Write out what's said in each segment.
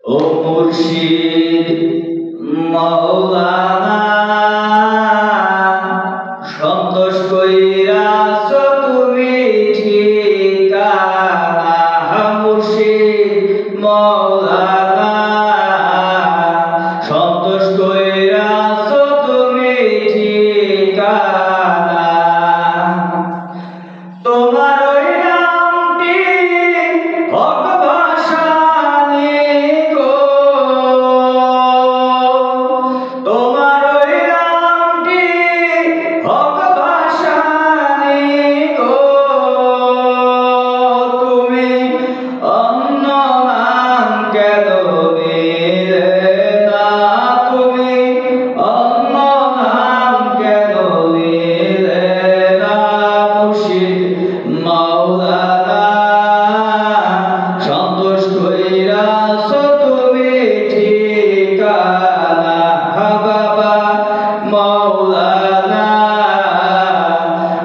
ও মুর্শিদ মাওলানা সন্তোষ কইরাছ তুমি ঠিকানা মুর্শিদ মাওলানা সন্তোষ কইরাছ তুমি ঠিকানা তোমার ওই নামটি হক ভাষানি গো তোমার ওই নামটি হক ভাষানি গো তুমি অন্য নাম কেন নিলে না তুমি অন্য নাম কেন নিলে না মুর্শিদ মাওলানা সন্তোষ কইরাছ তুমি ঠিকানা বাবা মাওলানা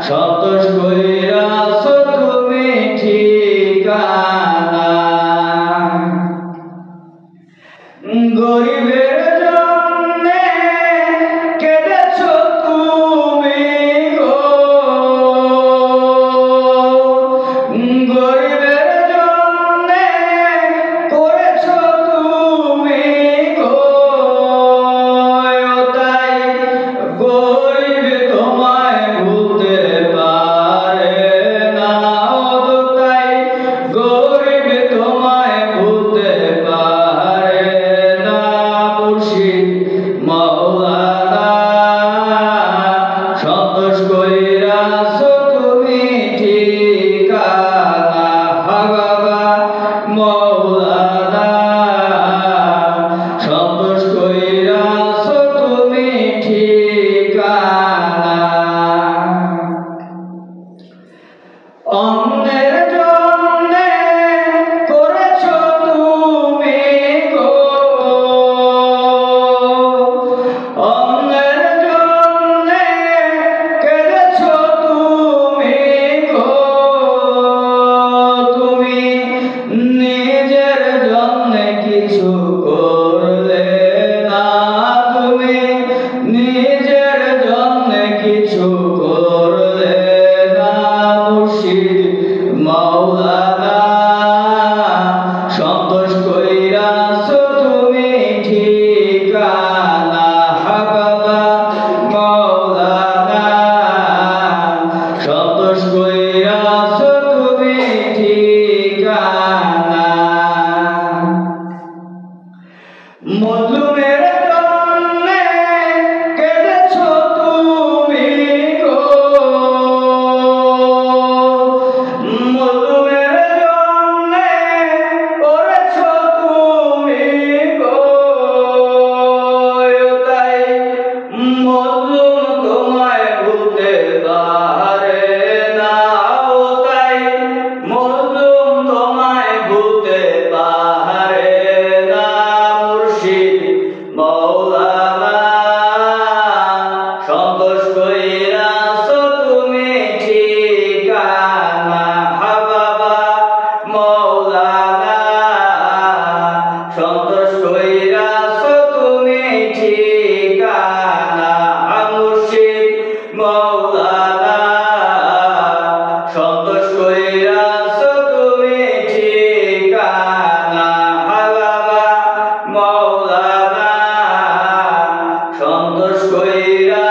সন্তোষ কইরাছ তুমি ঠিকানা গরিবের জন্যে কেঁদেছ তুমি গো গরিবের জন্যে করেছ তুমি গো তাই গরিব তোমায় ভুলতে পারে না তাই গরিব তোমায় ভুলতে পারে না মুর্শিদ মাওলানা সন্তোষ কইরাছ তুমি ঠিকানা বাবা মাওলানা সন্তোষ কইরাছ তুমি ঠিকানা অন্যের জন্যে করেছ তুমি গো অন্যের জন্যে কেঁদেছ তুমি গো তুমি নিজের জন্যে কিছু করলে না তুমি নিজের জন্যে কিছু করলে না মুর্শিদ মাওলানা সন্তোষ কইরাছ তুমি ঠিকানা বাবা মাওলানা সন্তোষ কইরাছ তুমি ঠিকানা মজলুমের জন্যে কেঁদেছ তুমি গো মজলুমের জন্যে করেছ তুমি গো তাই মজলুম তোমায় ভুলতে পারে না তাই মজলুম তোমায় ভুলতে পারে না মুর্শিদ মাওলানা সন্তোষ কইরাছ তুমি ঠিকানা বাবা মাওলানা সন্তোষ কইরাছ তুমি ঠিকানা মুর্শিদ মাওলানা সন্তোষ কইরাছ তুমি ঠিকানা বাবা মাওলানা সন্তোষ কইরা